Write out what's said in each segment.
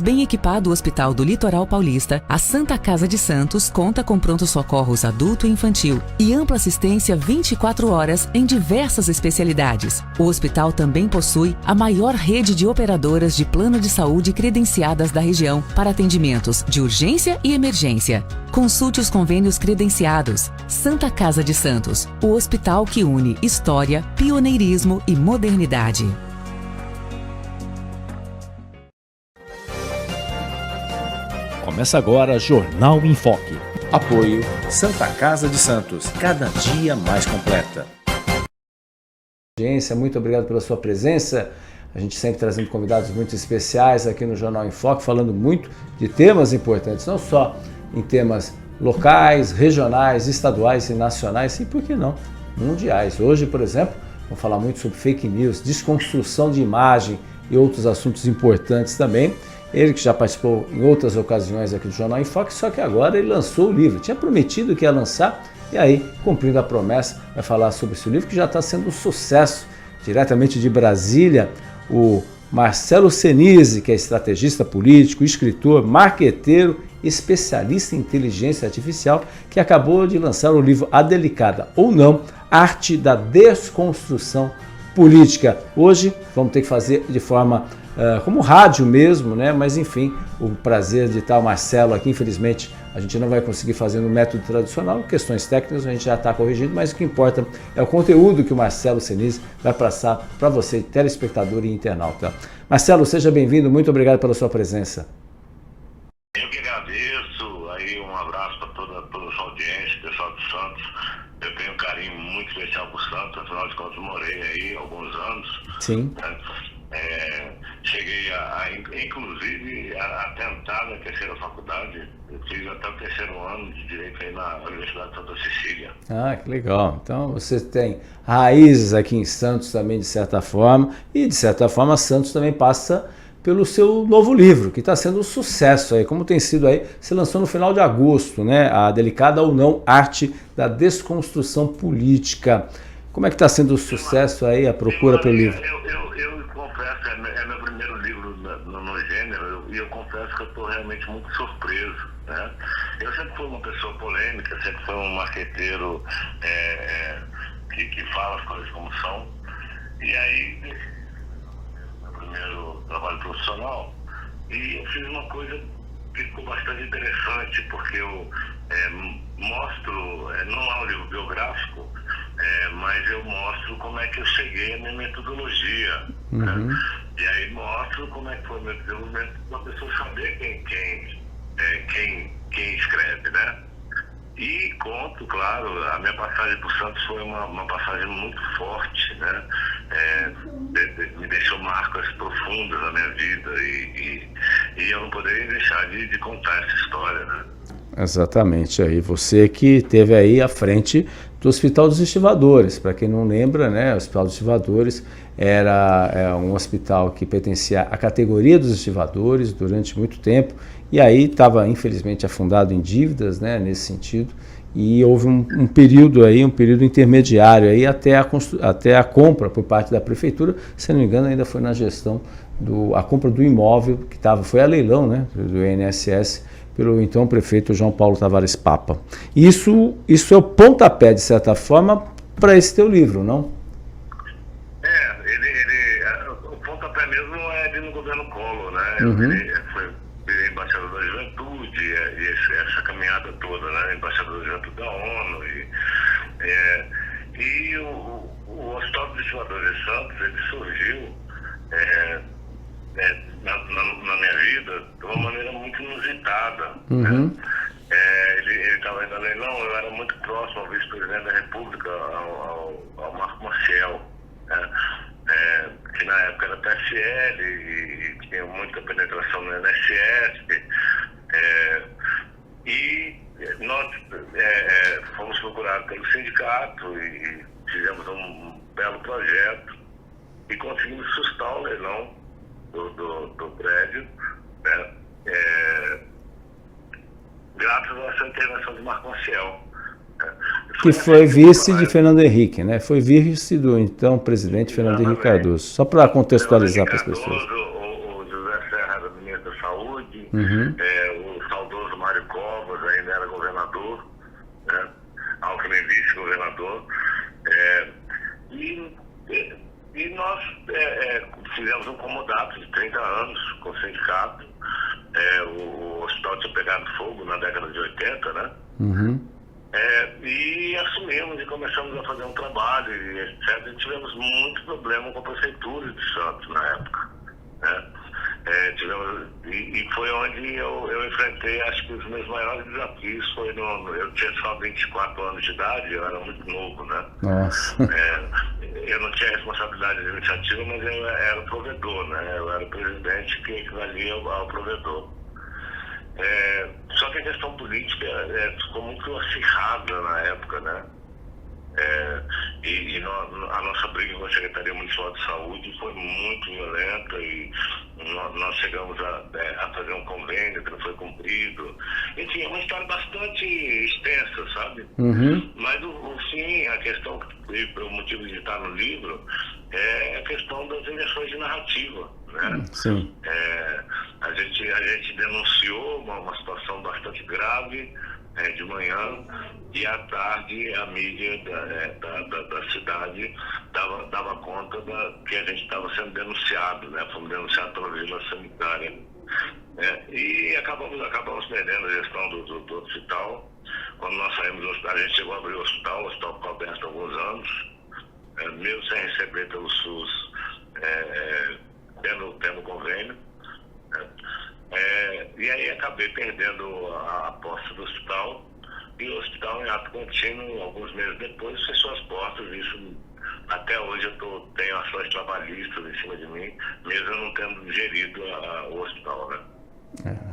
Bem equipado o Hospital do Litoral Paulista, a Santa Casa de Santos conta com pronto-socorros adulto e infantil e ampla assistência 24 horas em diversas especialidades. O hospital também possui a maior rede de operadoras de plano de saúde credenciadas da região para atendimentos de urgência e emergência. Consulte os convênios credenciados. Santa Casa de Santos, o hospital que une história, pioneirismo e modernidade. Começa agora Jornal em Foque. Apoio Santa Casa de Santos, cada dia mais completa. Audiência, muito obrigado pela sua presença. A gente sempre trazendo convidados muito especiais aqui no Jornal em Foque, falando muito de temas importantes, não só em temas locais, regionais, estaduais e nacionais, e por que não, mundiais. Hoje, por exemplo, vamos falar muito sobre fake news, desconstrução de imagem e outros assuntos importantes também. Ele que já participou em outras ocasiões aqui do Jornal em Foque, só que agora ele lançou o livro. Tinha prometido que ia lançar e aí, cumprindo a promessa, vai falar sobre esse livro que já está sendo um sucesso. Diretamente de Brasília, o Marcelo Senise, que é estrategista político, escritor, marqueteiro, especialista em inteligência artificial, que acabou de lançar o livro A Delicada ou Não, Arte da Desconstrução Política. Hoje vamos ter que fazer de forma como rádio mesmo, né? Mas enfim, o prazer de estar o Marcelo aqui, infelizmente a gente não vai conseguir fazer no método tradicional, questões técnicas a gente já está corrigindo, mas o que importa é o conteúdo que o Marcelo Senise vai passar para você, telespectador e internauta. Marcelo, seja bem-vindo, muito obrigado pela sua presença. Eu que agradeço, aí um abraço para toda a sua audiência, pessoal de Santos. Eu tenho um carinho muito especial por Santos, afinal de contas morei aí há alguns anos. Sim. Né? Cheguei inclusive a tentar na terceira faculdade, eu fiz até o terceiro ano de Direito aí na Universidade de Santa Cecília. Ah, que legal. Então você tem raízes aqui em Santos também, de certa forma, e de certa forma Santos também passa pelo seu novo livro, que está sendo um sucesso aí, como tem sido aí, você lançou no final de agosto, né? A Delicada ou Não, Arte da Desconstrução Política. Como é que está sendo o sucesso aí, a procura pelo livro? Eu confesso, é meu primeiro livro no gênero, e eu confesso que eu estou realmente muito surpreso, né? Eu sempre fui uma pessoa polêmica, sempre fui um marqueteiro que fala as coisas como são, e aí, meu primeiro trabalho profissional, e eu fiz uma coisa que ficou bastante interessante, porque eu mostro, não é um livro biográfico, mas eu mostro como é que eu cheguei à minha metodologia. Uhum. Né? E aí mostro como é que foi o meu desenvolvimento para a pessoa saber quem escreve, né? E conto, claro, a minha passagem por Santos foi uma passagem muito forte, né? Me deixou marcas profundas na minha vida e eu não poderia deixar de contar essa história, né? Exatamente, aí você que esteve aí à frente do Hospital dos Estivadores. Para quem não lembra, né, o Hospital dos Estivadores era um hospital que pertencia à categoria dos estivadores durante muito tempo, e aí estava infelizmente afundado em dívidas, né, nesse sentido, e houve um período intermediário aí até a compra por parte da prefeitura, se não me engano ainda foi na gestão a compra do imóvel que foi a leilão, né, do INSS, pelo então prefeito João Paulo Tavares Papa. Isso é o pontapé, de certa forma, para esse teu livro, não? O pontapé mesmo é de no governo Collor, né? Uhum. Ele foi embaixador da Juventude, e essa caminhada toda, né? Embaixador da Juventude da ONU. E o Hospital dos Estivadores de Santos, ele surgiu na minha vida de uma maneira muito inusitada. Uhum. Né? Ele estava indo a leilão, eu era muito próximo ao vice-presidente da República, ao Marco Maciel, né? Que na época era PSL e tinha muita penetração no INSS. E nós fomos procurados pelo sindicato e fizemos um belo projeto e conseguimos sustar o leilão do prédio, né? Graças a essa intervenção de Marco Maciel. Que foi vice de Fernando Henrique, né? Foi vice do então presidente Fernando Henrique Cardoso. Só para contextualizar para as pessoas. O José Serra era ministro da Saúde, Saúde, o saudoso Mário Covas ainda era governador, né? Alckmin vice-governador, e nós fizemos um comodato de 30 anos com o sindicato. O hospital tinha pegado fogo na década de 80, né? E assumimos e começamos a fazer um trabalho, e etc. E tivemos muito problema com a prefeitura de Santos na época, né? E foi onde eu enfrentei, acho que os meus maiores desafios foi eu tinha só 24 anos de idade, eu era muito novo, né? Nossa. Eu não tinha responsabilidade administrativa, mas eu era o provedor, né? Eu era o presidente que equivalia ao provedor. Só que a questão política ficou muito acirrada na época, né? A nossa briga com a Secretaria Municipal de Saúde foi muito violenta, e nós chegamos a fazer um convênio que não foi cumprido. Enfim, é uma história bastante extensa, sabe? Mas o fim, a questão que o motivo de estar no livro é a questão das inversões de narrativa, né? Sim. A gente denunciou uma situação bastante grave de manhã, e à tarde a mídia da cidade dava conta que a gente estava sendo denunciado, né? Fomos denunciados pela vigilância sanitária. E acabamos perdendo a gestão do hospital. Quando nós saímos do hospital, a gente chegou a abrir o hospital ficou aberto há alguns anos, mesmo sem receber pelo SUS, tendo convênio. E aí acabei perdendo a posse do hospital, e o hospital, em ato contínuo, alguns meses depois, fechou as portas. Isso, até hoje, eu tenho ações trabalhistas em cima de mim, mesmo eu não tendo gerido o hospital, né?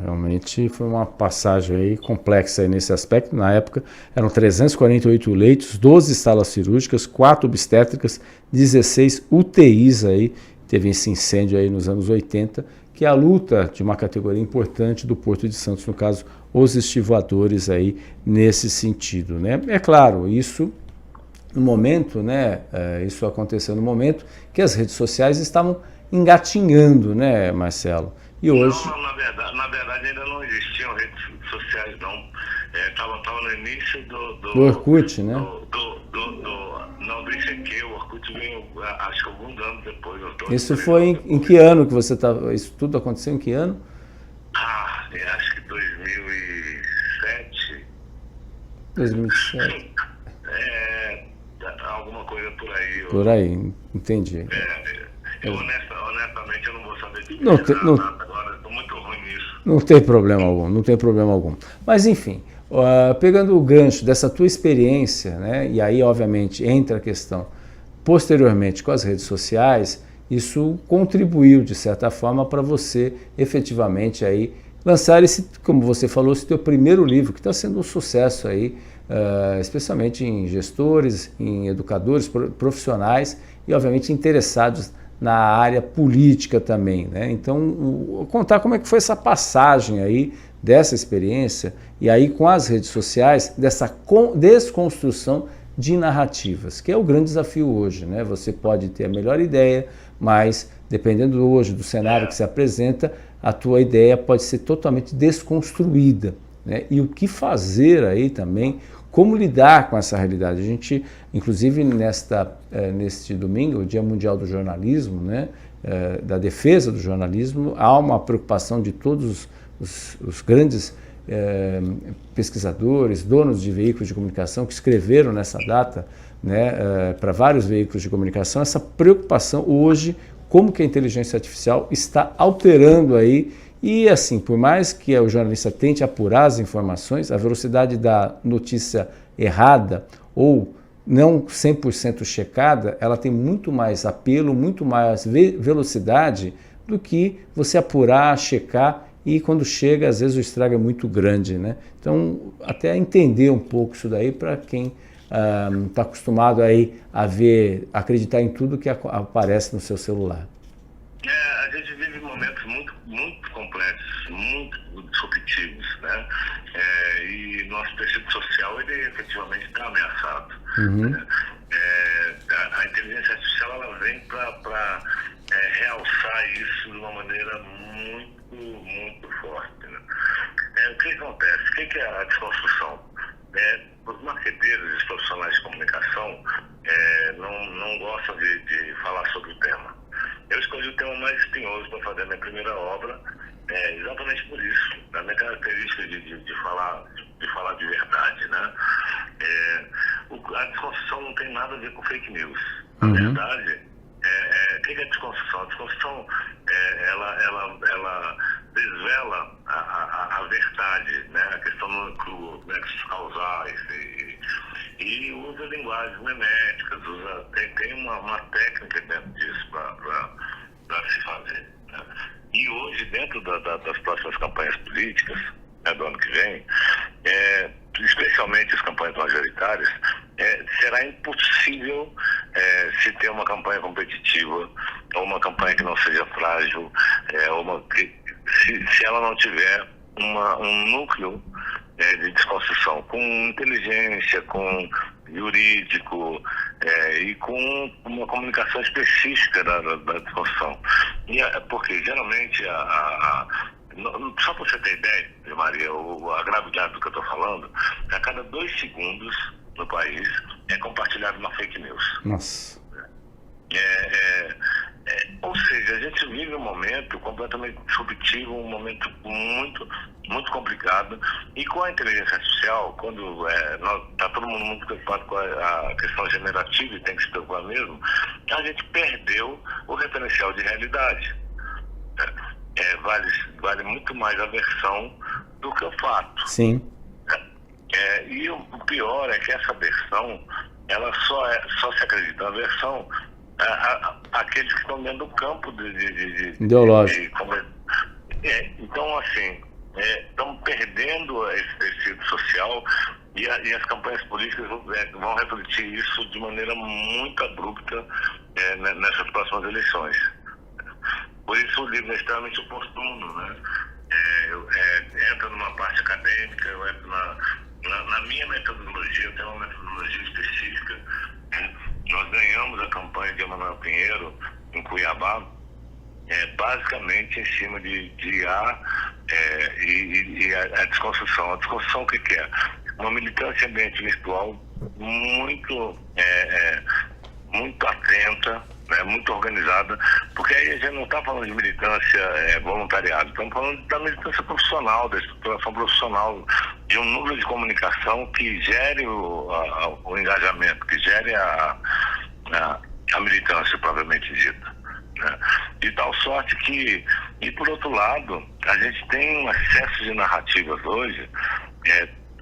Realmente foi uma passagem aí complexa aí nesse aspecto. Na época eram 348 leitos, 12 salas cirúrgicas, 4 obstétricas, 16 UTIs aí. Teve esse incêndio aí nos anos 80, que é a luta de uma categoria importante do Porto de Santos, no caso, os estivadores aí nesse sentido, né? É claro, isso no momento, né? Isso aconteceu no momento que as redes sociais estavam engatinhando, né, Marcelo? E hoje... Não, na verdade ainda não existiam redes sociais, não. Tava no início do Orkut, né? Do ICQ. O Orkut veio, acho que alguns anos depois. Isso foi em que ano que você estava... Isso tudo aconteceu em que ano? Acho que 2007. 2007. Alguma coisa por aí. Por aí, entendi. Honestamente, eu não vou saber dizer nada agora, estou muito ruim nisso. Não tem problema algum. Mas, enfim, pegando o gancho dessa tua experiência, né, e aí, obviamente, entra a questão, posteriormente, com as redes sociais, isso contribuiu, de certa forma, para você, efetivamente, aí, lançar esse, como você falou, esse teu primeiro livro, que está sendo um sucesso aí, especialmente em gestores, em educadores, profissionais e, obviamente, interessados na área política também, né? Então, contar como é que foi essa passagem aí dessa experiência e aí com as redes sociais, dessa desconstrução de narrativas, que é o grande desafio hoje, né? Você pode ter a melhor ideia, mas dependendo hoje do cenário que se apresenta, a tua ideia pode ser totalmente desconstruída, né? E o que fazer aí também, como lidar com essa realidade? A gente, inclusive, neste domingo, o Dia Mundial do Jornalismo, né, da defesa do jornalismo, há uma preocupação de todos os grandes pesquisadores, donos de veículos de comunicação que escreveram nessa data, né, para vários veículos de comunicação, essa preocupação hoje, como que a inteligência artificial está alterando aí. E assim, por mais que o jornalista tente apurar as informações, a velocidade da notícia errada ou não 100% checada, ela tem muito mais apelo, muito mais velocidade do que você apurar, checar, e quando chega, às vezes o estrago é muito grande, né? Então, até entender um pouco isso daí para quem está acostumado aí a acreditar em tudo que aparece no seu celular. A gente vive momentos muito complexos, muito disruptivos, né? E nosso tecido social, ele efetivamente está ameaçado. A inteligência artificial, ela vem para realçar isso de uma maneira muito forte. que é a desconstrução? Os marqueteiros e os profissionais de comunicação não gostam de falar sobre o tema. Eu escolhi o tema mais espinhoso para fazer a minha primeira obra, exatamente por isso. A minha característica de falar de verdade, né? A desconstrução não tem nada a ver com fake news. Na verdade, o que é desconstrução? A desconstrução, ela desvela a verdade, né? A questão do cru, nexos causais e usa linguagens meméticas, tem uma técnica dentro disso para se fazer, né? E hoje, dentro das próximas campanhas políticas, né, do ano que vem, especialmente as campanhas majoritárias, será impossível se ter uma campanha competitiva, ou uma campanha que não seja frágil, se ela não tiver um núcleo de desconstrução, com inteligência, com jurídico e com uma comunicação específica da desconstrução. Porque geralmente só para você ter ideia, Maria, a gravidade do que eu estou falando, a cada 2 segundos no país é compartilhada uma fake news. Nossa. Ou seja, a gente vive um momento completamente disruptivo, um momento muito, muito complicado, e com a inteligência artificial, quando está todo mundo muito preocupado com a questão generativa, e tem que se preocupar mesmo, a gente perdeu o referencial de realidade. Vale muito mais a versão do que o fato. Sim. E o pior é que essa versão, ela só se acredita na versão aqueles que estão dentro do campo ideológico. Então, assim, estamos perdendo esse tecido social e as campanhas políticas vão refletir isso de maneira muito abrupta nessas próximas eleições. Por isso o livro é extremamente oportuno, né? Entra numa parte acadêmica, eu entro na minha metodologia, eu tenho uma metodologia específica, né? Nós ganhamos a campanha de Emanuel Pinheiro em Cuiabá, basicamente em cima de IA e a desconstrução. A desconstrução, o que é? Uma militância em ambiente virtual muito atenta, né, muito organizada, porque aí a gente não está falando de militância voluntariado, estamos falando da militância profissional, da estruturação profissional, de um núcleo de comunicação que gere o engajamento, que gere a militância propriamente dita, né? De tal sorte que, e por outro lado, a gente tem um excesso de narrativas hoje,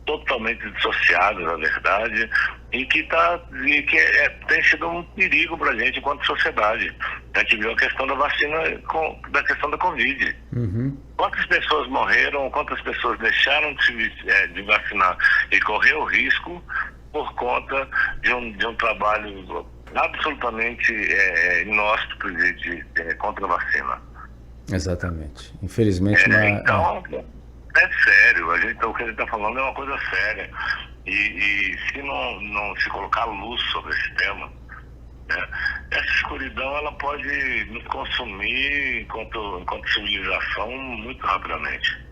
totalmente dissociadas da verdade, e que tem sido um perigo para a gente enquanto sociedade. A gente viu a questão da vacina, da questão da Covid. Quantas pessoas morreram, quantas pessoas deixaram de vacinar e correu risco por conta de um trabalho absolutamente inóspito contra a vacina. Exatamente. Infelizmente, então, é sério, o que a gente está falando é uma coisa séria. E se não se colocar luz sobre esse tema, né, essa escuridão ela pode nos consumir enquanto civilização muito rapidamente.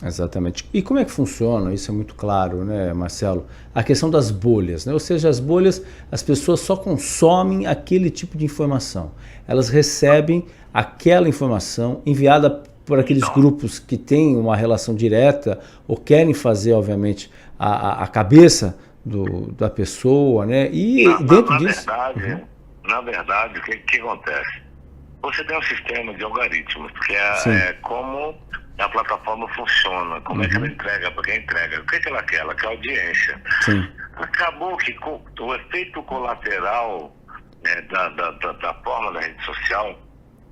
Exatamente. E como é que funciona? Isso é muito claro, né, Marcelo? A questão das bolhas, né? Ou seja, as bolhas, as pessoas só consomem aquele tipo de informação. Elas recebem aquela informação enviada por aqueles grupos que têm uma relação direta ou querem fazer, obviamente, a cabeça da pessoa, né? E dentro disso... Na verdade, o que acontece? Você tem um sistema de algoritmos, que é como a plataforma funciona, como é que ela entrega para quem entrega. O que ela quer? Ela quer audiência. Sim. Acabou que o efeito colateral da forma da rede social,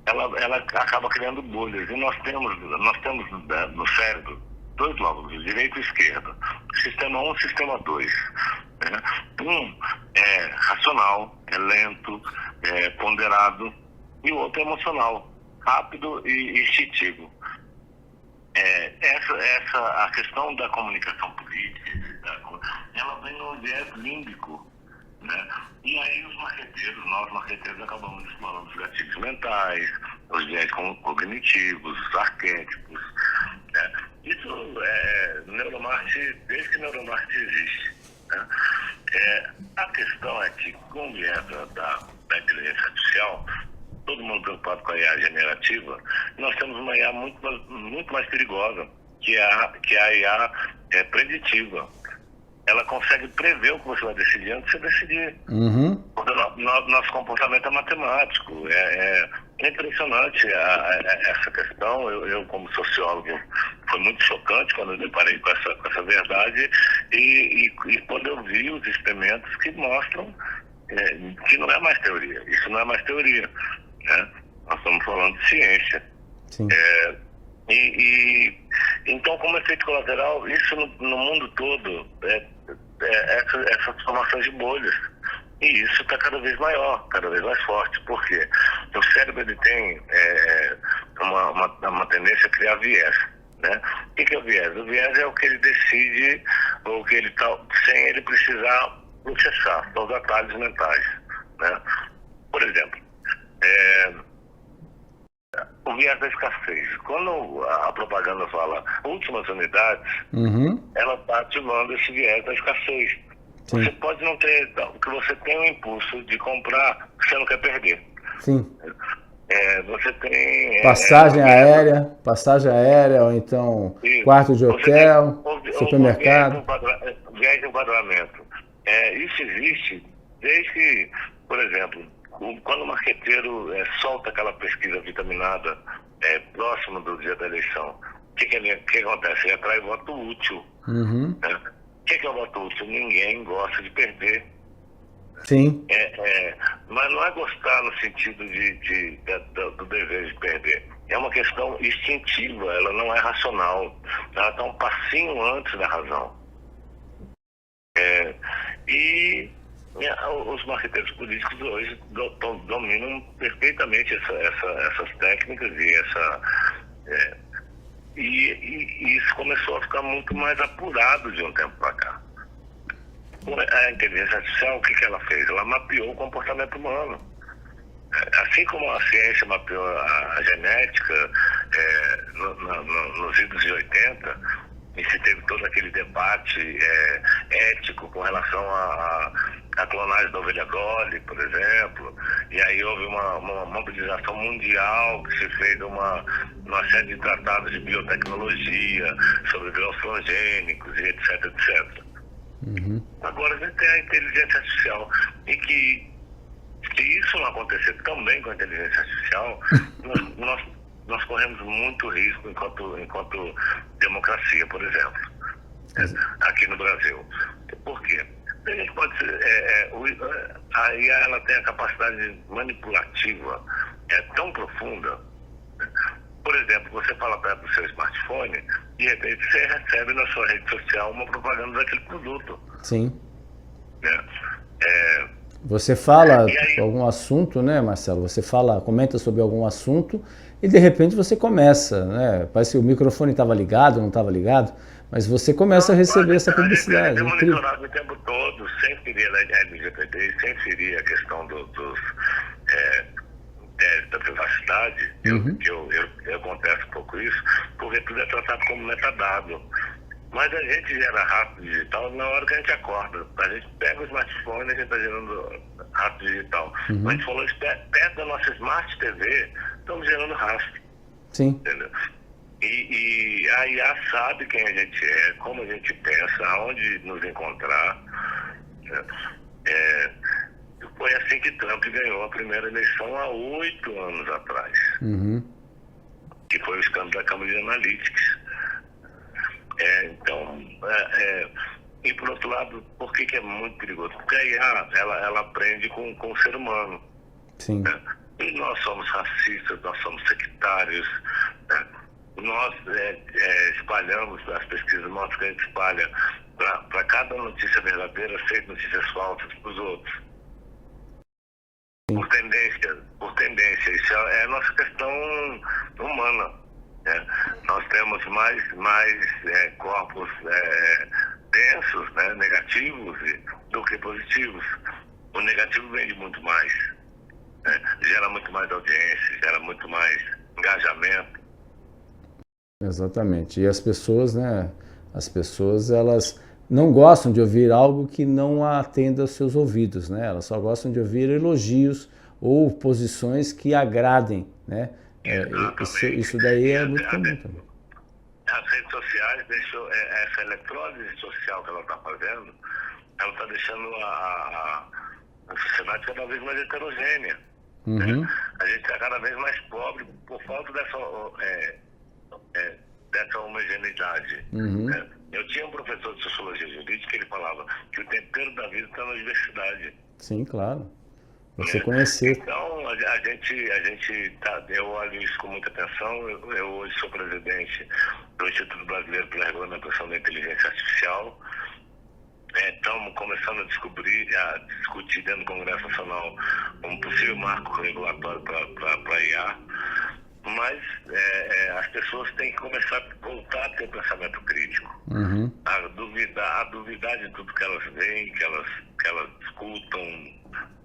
ela acaba criando bolhas. E nós temos no cérebro 2 lóbulos, direito e esquerdo. Sistema 1 e sistema 2. Né? Um é racional, é lento, é ponderado, e o outro é emocional, rápido e instintivo. A questão da comunicação política, ela vem no viés límbico, né? E aí nós marqueteiros acabamos explorando os gatilhos mentais, os viés cognitivos, os arquétipos, né? Isso, neuromarketing desde que neuromarketing existe. Né? A questão é que, com o viés da inteligência artificial, todo mundo preocupado com a IA generativa, nós temos uma IA muito mais perigosa, que a IA preditiva. Ela consegue prever o que você vai decidir antes de você decidir. Porque nosso comportamento é matemático. É impressionante essa questão. Eu, como sociólogo, foi muito chocante quando eu deparei com essa verdade e quando eu vi os experimentos que mostram que não é mais teoria. Isso não é mais teoria. Né? Nós estamos falando de ciência. Sim. Então, como efeito colateral, isso no mundo todo essas formações de bolhas. E isso está cada vez maior, cada vez mais forte. Por quê? O cérebro ele tem uma tendência a criar viés. Né? O que é o viés? O viés é o que ele decide, ou que ele tá, sem ele precisar processar, são os atalhos mentais. Né? Por exemplo, o viés da escassez. Quando a propaganda fala últimas unidades, ela está ativando esse viés da escassez. Sim. Você pode não ter, porque você tem um impulso de comprar que você não quer perder. Sim. Você tem... Passagem aérea, ou então isso. Quarto de hotel, supermercado. Viés de enquadramento. Isso existe desde que, por exemplo, quando o marqueteiro solta aquela pesquisa vitaminada próximo do dia da eleição, o que acontece? Ele atrai voto útil. Né? O que é o voto útil? Ninguém gosta de perder. Sim. Mas não é gostar no sentido do desejo de perder. É uma questão instintiva, ela não é racional. Ela está um passinho antes da razão. Os marqueteiros políticos hoje dominam perfeitamente essas técnicas e isso começou a ficar muito mais apurado de um tempo para cá. A inteligência artificial, o que ela fez? Ela mapeou o comportamento humano. Assim como a ciência mapeou a genética nos idos de 80, e se teve todo aquele debate ético com relação a clonagem da ovelha Dolly, por exemplo, e aí houve uma mobilização mundial que se fez uma série de tratados de biotecnologia sobre grãos transgênicos e etc, etc. Agora a gente tem a inteligência artificial e que se isso não acontecer também com a inteligência artificial, nós corremos muito risco enquanto democracia, por exemplo, aqui no Brasil. Por quê? A gente pode a IA ela tem a capacidade manipulativa tão profunda. Por exemplo, você fala perto do seu smartphone e de repente você recebe na sua rede social uma propaganda daquele produto. Sim. Você fala algum assunto, né, Marcelo? Você comenta sobre algum assunto e de repente você começa, né? Parece que o microfone estava ligado, não estava ligado, mas você começa a receber essa publicidade. É monitorado o tempo todo, sem ferir a LGPD, sem ferir a questão da privacidade, eu contesto um pouco isso, porque tudo é tratado como metadado. Mas a gente gera rastro digital na hora que a gente acorda. A gente pega o smartphone e a gente está gerando rastro digital. Mas a gente falou isso perto da nossa Smart TV, estamos gerando rastro. Sim. Entendeu? E a IA sabe quem a gente é, como a gente pensa, aonde nos encontrar. Foi assim que Trump ganhou a primeira eleição há 8 anos atrás. Que foi o escândalo da Cambridge Analytics. E por outro lado, por que é muito perigoso? Porque a IA, ela aprende com o ser humano. Sim. Né? E nós somos racistas, nós somos sectários, né? Nós espalhamos, as pesquisas mostram que a gente espalha para cada notícia verdadeira 6 notícias falsas para os outros. Por tendência, isso é a nossa questão humana. Nós temos mais corpos densos, né, negativos do que positivos. O negativo vende muito mais, gera muito mais audiência, gera muito mais engajamento. Exatamente. E as pessoas, né, As pessoas, elas não gostam de ouvir algo que não atenda aos seus ouvidos, né? Elas só gostam de ouvir elogios ou posições que agradem, né? Isso daí é muito comum também. As redes sociais deixou essa eletrólise social que ela está fazendo, ela está deixando a sociedade cada vez mais heterogênea. Né? A gente está cada vez mais pobre por falta dessa homogeneidade. Né? Eu tinha um professor de sociologia jurídica que ele falava que o tempero da vida está na diversidade. Sim, claro. Você conhecer. Então, eu olho isso com muita atenção. Eu hoje sou presidente do Instituto Brasileiro para a Regulamentação da Inteligência Artificial. Estamos começando a discutir dentro do Congresso Nacional um possível marco regulatório para a IA. Mas as pessoas têm que começar a voltar a ter pensamento crítico. A duvidar de tudo que elas veem, que elas escutam,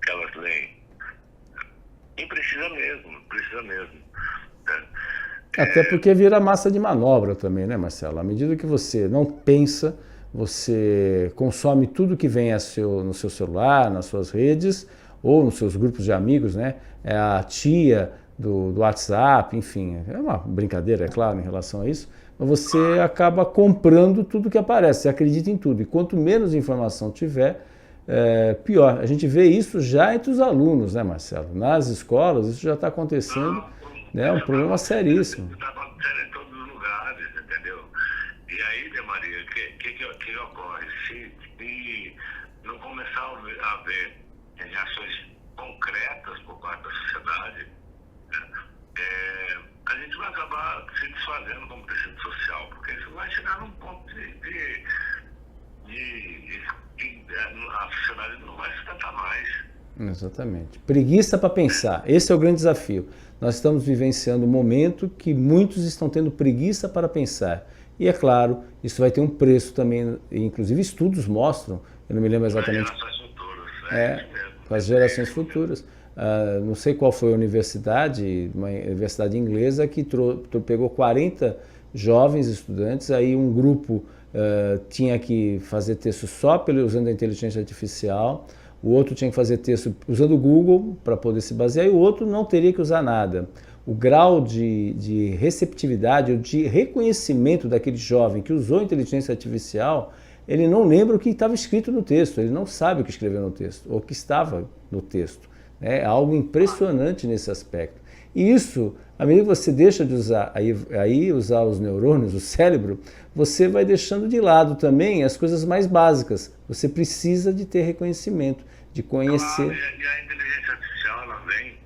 que elas leem. E precisa mesmo. Né? Até porque vira massa de manobra também, né, Marcelo? À medida que você não pensa, você consome tudo que vem no seu celular, nas suas redes, ou nos seus grupos de amigos, né? É a tia do WhatsApp, enfim, é uma brincadeira, é claro, em relação a isso, mas você acaba comprando tudo que aparece, você acredita em tudo, e quanto menos informação tiver, pior. A gente vê isso já entre os alunos, né, Marcelo? Nas escolas, isso já está acontecendo, né? É um problema seríssimo. Está acontecendo em todos os lugares, entendeu? E aí, De Maria, o que ocorre? Se não começar a haver reações concretas por parte da sociedade, a gente vai acabar se desfazendo como tecido social, porque isso vai chegar num ponto que a sociedade não vai sustentar mais. Exatamente. Preguiça para pensar. Esse é o grande desafio. Nós estamos vivenciando um momento que muitos estão tendo preguiça para pensar. E é claro, isso vai ter um preço também, inclusive estudos mostram, eu não me lembro exatamente. Para as gerações futuras. Para as gerações futuras. Não sei qual foi a universidade, uma universidade inglesa, que pegou 40 jovens estudantes, aí um grupo tinha que fazer texto só usando a inteligência artificial, o outro tinha que fazer texto usando o Google para poder se basear, e o outro não teria que usar nada. O grau de receptividade ou de reconhecimento daquele jovem que usou a inteligência artificial, ele não lembra o que estava escrito no texto, ele não sabe o que escreveu no texto, ou o que estava no texto. É algo impressionante nesse aspecto. E isso, à medida que você deixa de usar usar os neurônios, o cérebro, você vai deixando de lado também as coisas mais básicas. Você precisa de ter reconhecimento, de conhecer. Claro, e a inteligência artificial, ela vem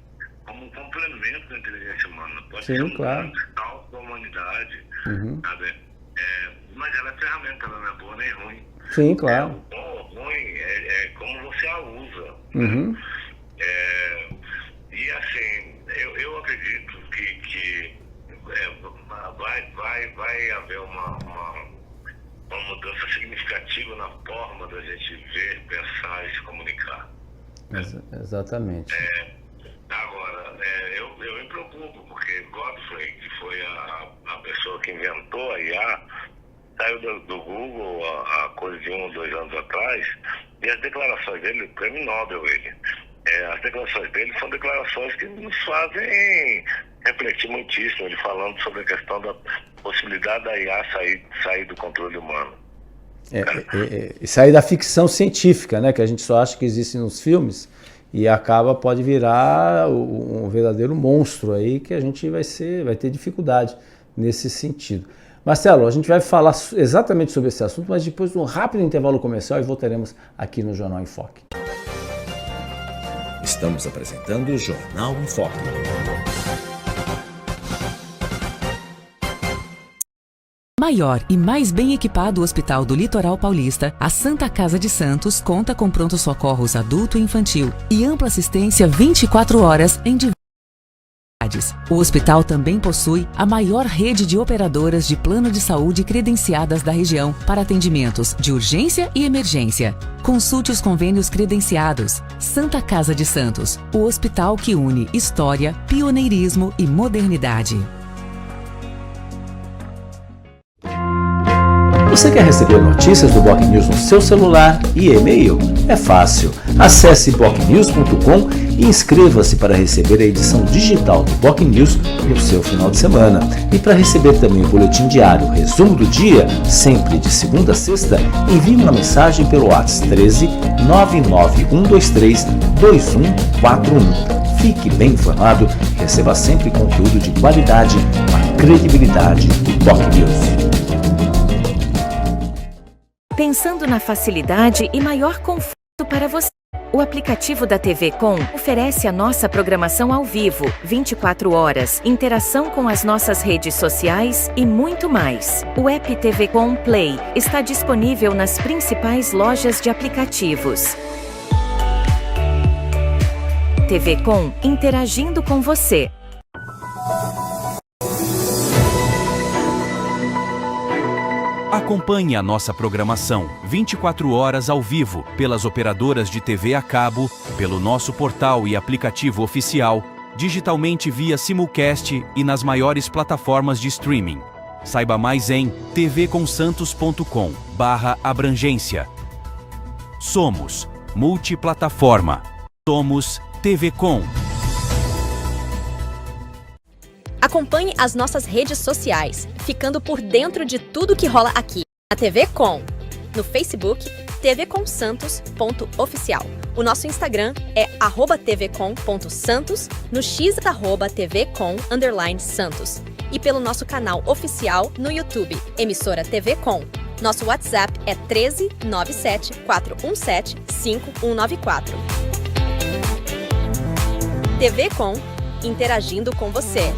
como um complemento da inteligência humana. Pode Sim, ser um claro. grande salto da humanidade, sabe? Mas ela é ferramenta, ela não é boa nem ruim. Sim, claro. O bom ou ruim é como você a usa. Uhum. E assim, eu acredito que vai haver uma mudança significativa na forma da gente ver, pensar e se comunicar. Exatamente. Agora, eu me preocupo, porque Godfrey, que foi a pessoa que inventou a IA, saiu do Google há coisa de 1 ou 2 anos atrás, e as declarações dele, prêmio Nobel as declarações dele são declarações que nos fazem refletir muitíssimo, ele falando sobre a questão da possibilidade da IA sair do controle humano. E sair da ficção científica, né, que a gente só acha que existe nos filmes, e pode virar um verdadeiro monstro aí, que a gente vai ter dificuldade nesse sentido. Marcelo, a gente vai falar exatamente sobre esse assunto, mas depois de um rápido intervalo comercial e voltaremos aqui no Jornal em Foque. Estamos apresentando o Jornal em Foque. Maior e mais bem equipado Hospital do Litoral Paulista, a Santa Casa de Santos conta com pronto-socorros adulto e infantil e ampla assistência 24 horas em diversas cidades. O hospital também possui a maior rede de operadoras de plano de saúde credenciadas da região para atendimentos de urgência e emergência. Consulte os convênios credenciados. Santa Casa de Santos, o hospital que une história, pioneirismo e modernidade. Você quer receber notícias do BocNews no seu celular e e-mail? É fácil. Acesse bocnews.com e inscreva-se para receber a edição digital do BocNews no seu final de semana. E para receber também o boletim diário, resumo do dia, sempre de segunda a sexta, envie uma mensagem pelo WhatsApp 13 99123 2141. Fique bem informado e receba sempre conteúdo de qualidade com a credibilidade do BocNews. Pensando na facilidade e maior conforto para você, o aplicativo da TV Com oferece a nossa programação ao vivo, 24 horas, interação com as nossas redes sociais e muito mais. O app TV Com Play está disponível nas principais lojas de aplicativos. TV Com, interagindo com você. Acompanhe a nossa programação 24 horas ao vivo pelas operadoras de TV a cabo, pelo nosso portal e aplicativo oficial, digitalmente via simulcast e nas maiores plataformas de streaming. Saiba mais em tvconsantos.com/abrangência. Somos multiplataforma. Somos TV Com. Acompanhe as nossas redes sociais, ficando por dentro de tudo que rola aqui na TV Com. No Facebook, tvconsantos.oficial. O nosso Instagram é @tvcom.santos, no X @tvcom_santos. E pelo nosso canal oficial no YouTube, emissora TV Com. Nosso WhatsApp é 13 97 417 5194. TV Com, interagindo com você.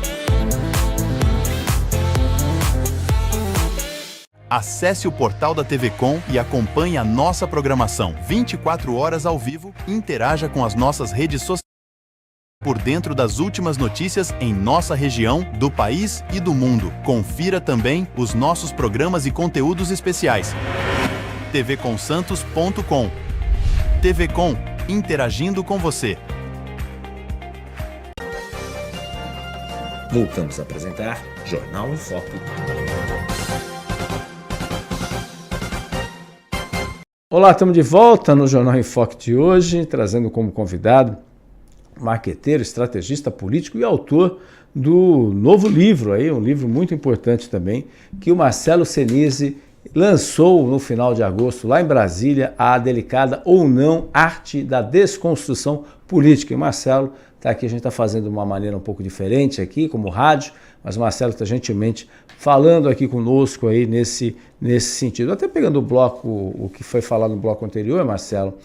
Acesse o portal da TV Com e acompanhe a nossa programação 24 horas ao vivo e interaja com as nossas redes sociais por dentro das últimas notícias em nossa região, do país e do mundo. Confira também os nossos programas e conteúdos especiais. tvconsantos.com. TV Com, interagindo com você. Voltamos a apresentar Jornal em Foco. Olá, estamos de volta no Jornal em Foco de hoje, trazendo como convidado marqueteiro, estrategista político e autor do novo livro, aí, um livro muito importante também, que o Marcelo Senise lançou no final de agosto, lá em Brasília, a delicada ou não arte da desconstrução política. E Marcelo está aqui, a gente está fazendo de uma maneira um pouco diferente aqui, como rádio, mas o Marcelo está gentilmente falando aqui conosco aí nesse sentido. Até pegando o bloco, o que foi falado no bloco anterior, Marcelo,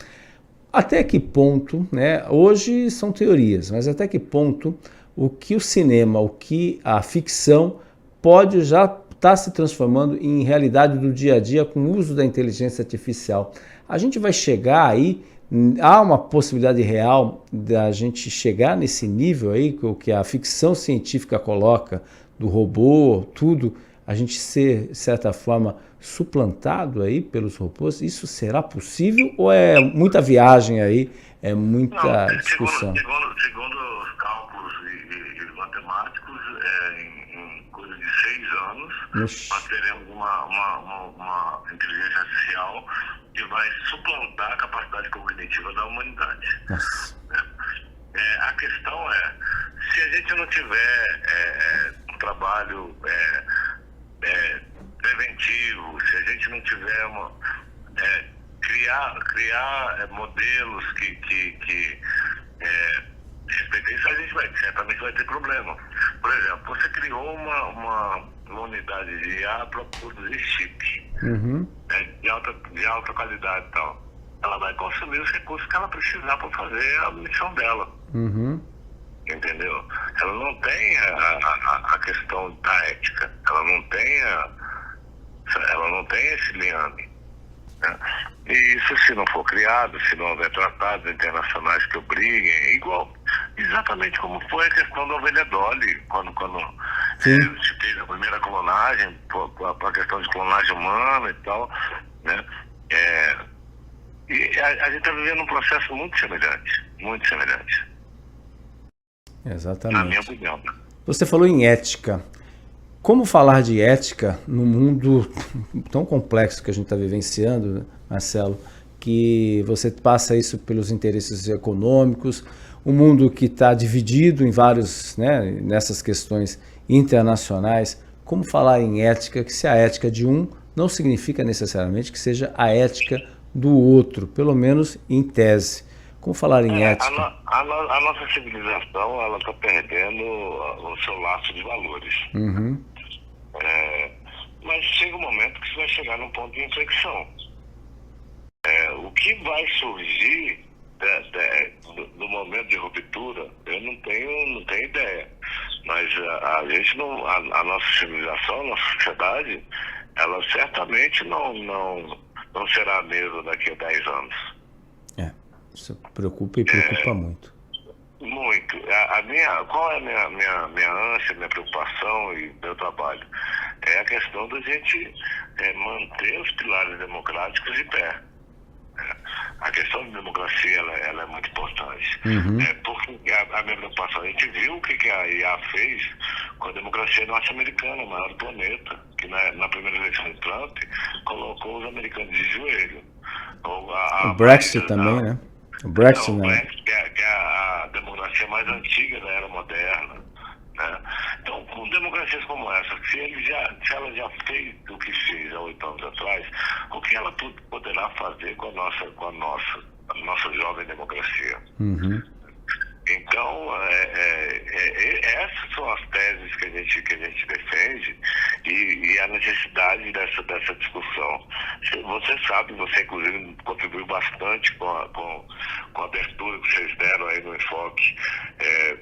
até que ponto, né, hoje são teorias, mas até que ponto o que o cinema, o que a ficção pode já estar se transformando em realidade do dia a dia com o uso da inteligência artificial. A gente vai chegar aí, há uma possibilidade real da gente chegar nesse nível aí, o que a ficção científica coloca, do robô, tudo, a gente ser, de certa forma, suplantado aí pelos robôs? Isso será possível ou é muita viagem aí, é muita discussão? Segundo os cálculos e matemáticos, em coisa de 6 anos, nós teremos uma inteligência artificial que vai suplantar a capacidade cognitiva da humanidade. Nossa. A questão é, se a gente não tiver um trabalho preventivo, se a gente não tiver criar modelos que respeitem isso, a gente certamente vai ter problema. Por exemplo, você criou uma unidade de IA para produzir chips, de alta qualidade e tal. Ela vai consumir os recursos que ela precisar para fazer a missão dela. Entendeu? Ela não tem a questão da ética, ela não tem esse liame, né? E isso, se não for criado, se não houver tratados internacionais que obriguem, igual, exatamente como foi a questão da ovelha Dolly, quando se fez a primeira clonagem, a questão de clonagem humana e tal, né? E a gente está vivendo um processo muito semelhante, muito semelhante. Exatamente. Na minha opinião. Você falou em ética. Como falar de ética num mundo tão complexo que a gente está vivenciando, Marcelo, que você passa isso pelos interesses econômicos, um mundo que está dividido em vários, né, nessas questões internacionais. Como falar em ética, que se a ética de um não significa necessariamente que seja a ética do outro, pelo menos em tese. Como falar em ética? A nossa civilização, ela está perdendo o seu laço de valores. Uhum. Mas chega um momento que você vai chegar num ponto de inflexão. O que vai surgir do momento de ruptura, eu não tenho ideia. Mas a gente não, a nossa civilização, a nossa sociedade, ela certamente não será a mesma daqui a 10 anos. Isso preocupa e preocupa muito. Muito. Qual é a minha ânsia, minha preocupação e meu trabalho? É a questão da gente manter os pilares democráticos de pé. A questão da democracia ela é muito importante. Uhum. Porque a minha preocupação, a gente viu o que a IA fez com a democracia norte-americana, o maior do planeta, que na primeira eleição de Trump colocou os americanos de joelho. O Brexit também, né? O Brexit, né? Brexit, que é a democracia mais antiga da era moderna. Né? Então, com democracias como essa, se ela já fez o que fez há 8 anos atrás, o que ela poderá fazer com a nossa jovem democracia? Uhum. Então, essas são as teses que a gente defende e a necessidade dessa discussão. Você sabe, você inclusive contribuiu bastante com a abertura que vocês deram aí no Enfoque,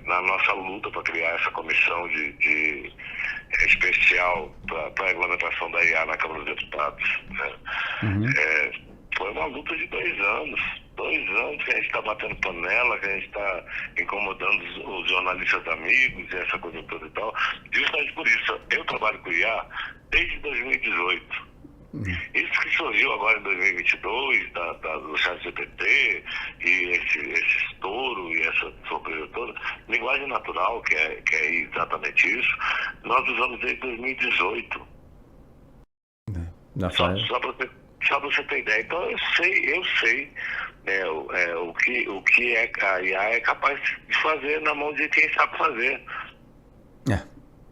na nossa luta para criar essa comissão de especial para a regulamentação da IA na Câmara dos Deputados. Né? Uhum. Foi uma luta de 2 anos. 2 anos que a gente está batendo panela, que a gente está incomodando os jornalistas amigos e essa coisa toda e tal. Justamente por isso, eu trabalho com IA desde 2018. Isso que surgiu agora em 2022, do ChatGPT, e esse estouro e essa surpresa toda, linguagem natural, que é exatamente isso, nós usamos desde 2018. Só para você ter ideia. Então eu sei o que a IA é capaz de fazer na mão de quem sabe fazer.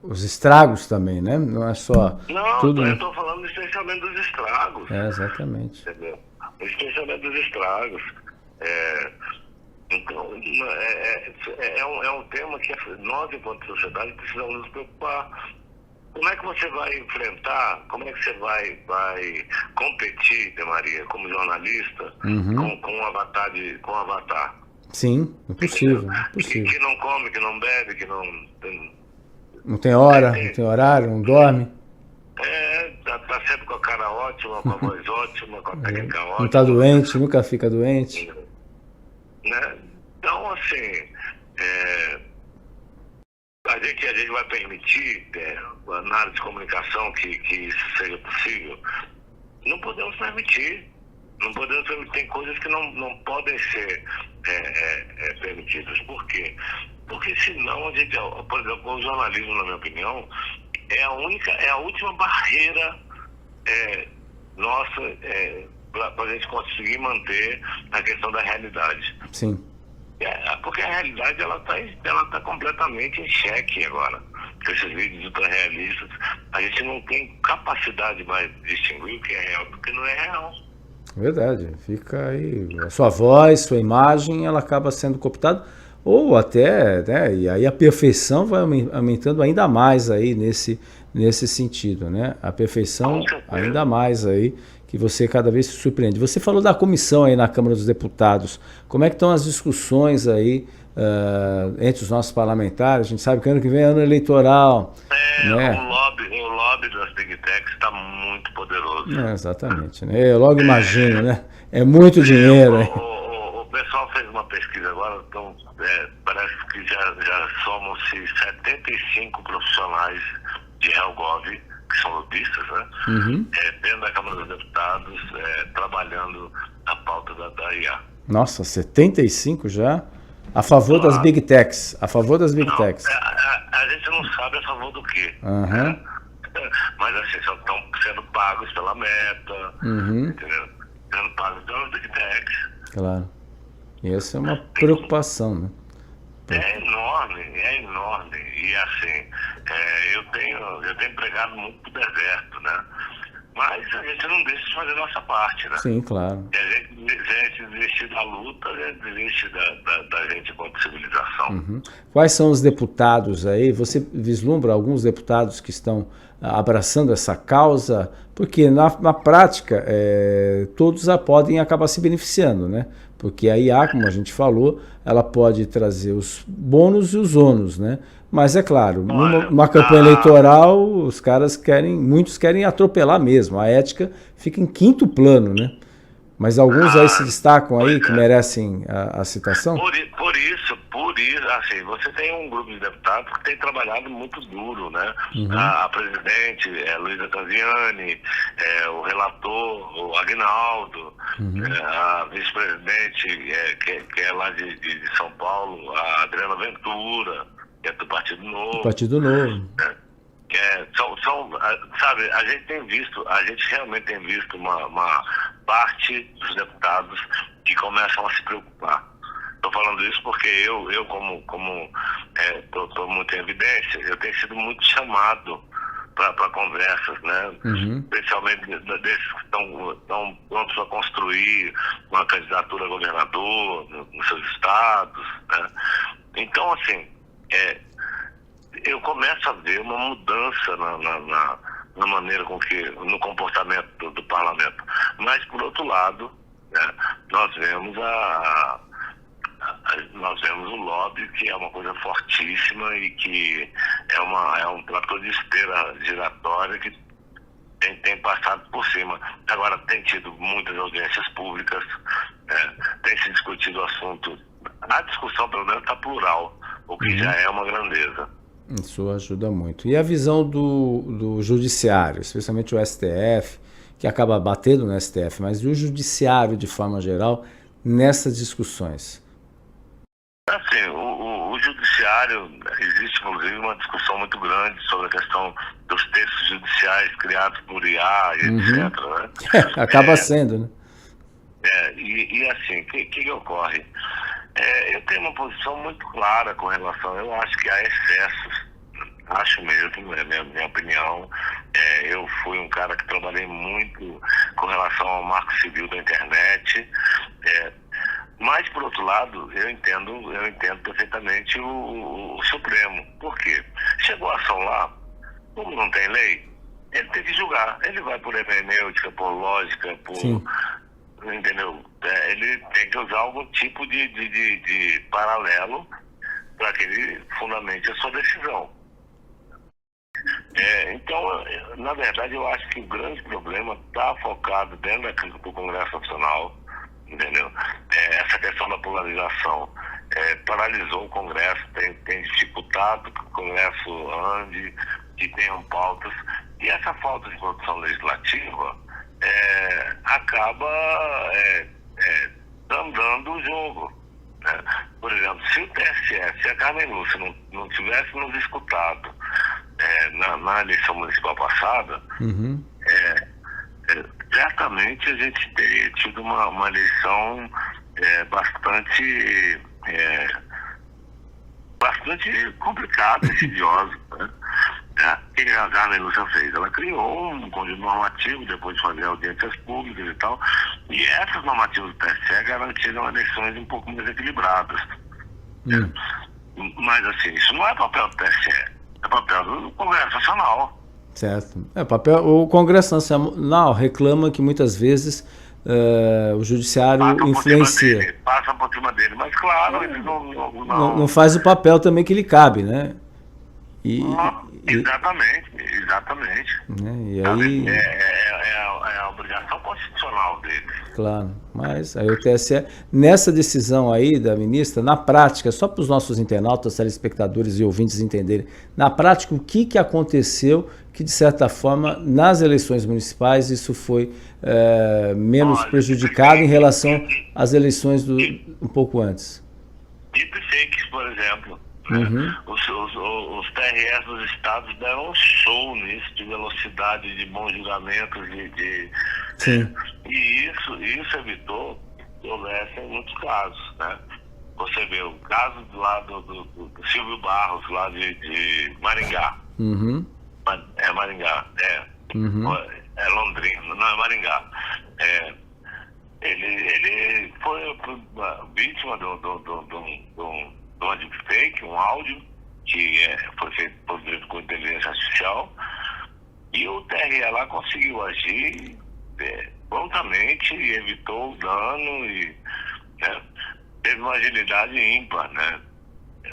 Os estragos também, né? Não é só... Não, eu estou falando essencialmente dos estragos. Exatamente. Entendeu? Essencialmente dos estragos. Então, é um tema que nós, enquanto sociedade, precisamos nos preocupar. Como é que você vai enfrentar, como é que você vai competir, De Maria, como jornalista, uhum. com um avatar? Sim, impossível. Que não come, que não bebe, que não tem hora, não tem horário, não dorme. Tá sempre com a cara ótima, com a voz ótima, com a técnica ótima. Não tá doente, nunca fica doente. Né? Então, assim, a gente vai permitir na área de comunicação que isso seja possível. Não podemos permitir. Tem coisas que não podem ser permitidas. Por quê? Porque senão a gente, por exemplo, o jornalismo, na minha opinião, é a última barreira nossa para a gente conseguir manter a questão da realidade. Sim. Porque a realidade ela tá completamente em xeque agora. Com esses vídeos ultra-realistas, a gente não tem capacidade mais de distinguir o que é real do que não é real. Verdade, fica aí, a sua voz, sua imagem, ela acaba sendo cooptada, ou até, né, e aí a perfeição vai aumentando ainda mais aí nesse sentido, né, a perfeição ainda mais aí, que você cada vez se surpreende. Você falou da comissão aí na Câmara dos Deputados, como é que estão as discussões aí entre os nossos parlamentares? A gente sabe que ano que vem é ano eleitoral. Né? O lobby das Big Techs está muito poderoso. Exatamente, né? Eu logo imagino, né? É muito dinheiro. O pessoal fez uma pesquisa agora, então parece que já somam-se 75 profissionais de HelpGov, que são lobistas, né? Uhum. Dentro da Câmara dos Deputados, trabalhando a pauta da IA. Nossa, 75 já? A favor das Big Techs. A favor das Big Techs. A gente não sabe a favor do quê. Uhum. mas assim, só estão sendo pagos pela Meta, entendeu? Sendo pagos pela Big Techs. Claro. E essa é uma preocupação, né? É enorme. E assim, eu tenho pregado muito pro deserto, né? Mas a gente não deixa de fazer a nossa parte, né? Sim, claro. E a gente desiste da luta, a gente desiste da gente contra a civilização. Quais são os deputados aí? Você vislumbra alguns deputados que estão abraçando essa causa? Porque na prática, todos podem acabar se beneficiando, né? Porque a IA, como a gente falou, ela pode trazer os bônus e os ônus, né? Mas é claro, numa campanha eleitoral, muitos querem atropelar mesmo. A ética fica em quinto plano, né? Mas alguns aí se destacam aí que merecem a citação? Por isso, assim, você tem um grupo de deputados que tem trabalhado muito duro, né? A presidente, Luísa Canziani, o relator, o Aguinaldo, a vice-presidente, que é lá de São Paulo, a Adriana Ventura, que é do Partido Novo. Partido Novo. Sabe, a gente realmente tem visto uma parte dos deputados que começam a se preocupar. Estou falando isso porque eu como estou muito em evidência, eu tenho sido muito chamado para conversas, né? Especialmente desses que estão prontos a construir uma candidatura a governador nos seus estados, né? Então, assim, eu começo a ver uma mudança na maneira no comportamento do parlamento. Mas, por outro lado, né, nós vemos o lobby, que é uma coisa fortíssima e que é um trator de esteira giratória que tem passado por cima. Agora, tem tido muitas audiências públicas, tem se discutido o assunto. A discussão, pelo menos, está plural, o que já é uma grandeza. Isso ajuda muito. E a visão do judiciário, especialmente o STF, que acaba batendo no STF, mas e o judiciário de forma geral nessas discussões? Assim, o judiciário, existe inclusive uma discussão muito grande sobre a questão dos textos judiciais criados por IA e etc. Né? Acaba sendo, né? E assim, o que ocorre? Eu tenho uma posição muito clara com relação, eu acho que há excessos, acho mesmo, é minha opinião. Eu fui um cara que trabalhei muito com relação ao marco civil da internet, mas, por outro lado, eu entendo perfeitamente o Supremo. Por quê? Chegou a ação lá, como não tem lei, ele tem que julgar. Ele vai por hermenêutica, por lógica, entendeu? Ele tem que usar algum tipo de paralelo para que ele fundamente a sua decisão. Então, na verdade, eu acho que o grande problema está focado dentro do Congresso Nacional, entendeu? Essa questão da polarização paralisou o Congresso, tem dificultado que o Congresso ande, que tenham pautas, e essa falta de produção legislativa acaba dando o jogo, né? Por exemplo, se o TSE, se a Carmen Lúcia não tivesse nos escutado na eleição municipal passada, certamente a gente teria tido uma eleição bastante complicada, insidiosa, né? O que a Carmen Lúcia fez? Ela criou um conjunto normativo depois de fazer audiências públicas e tal, e essas normativas do TSE garantiram eleições um pouco mais equilibradas. Mas assim, isso não é papel do TSE, é papel do Congresso Nacional. Certo. O Congresso Nacional reclama que muitas vezes o judiciário influencia. Passa por cima dele, mas claro, eles não faz o papel também que lhe cabe, né? Exatamente. Né? E aí... É a obrigação constitucional dele. Claro, mas aí o TSE, nessa decisão aí da ministra, na prática, só para os nossos internautas, telespectadores e ouvintes entenderem, na prática, o que aconteceu que, de certa forma, nas eleições municipais, isso foi menos prejudicado em relação às eleições um pouco antes? Deepfakes, por exemplo. Né? Os TREs dos estados deram um show nisso, de velocidade, de bons julgamentos, Sim. E isso evitou que houvesse muitos casos, né? Você vê o caso lá do Silvio Barros, lá de Maringá. É Maringá, é Londrina, não é Maringá. Ele foi vítima de uma deepfake, um áudio que foi feito por inteligência artificial, e o TRE lá conseguiu agir prontamente e evitou o dano e teve uma agilidade ímpar, né?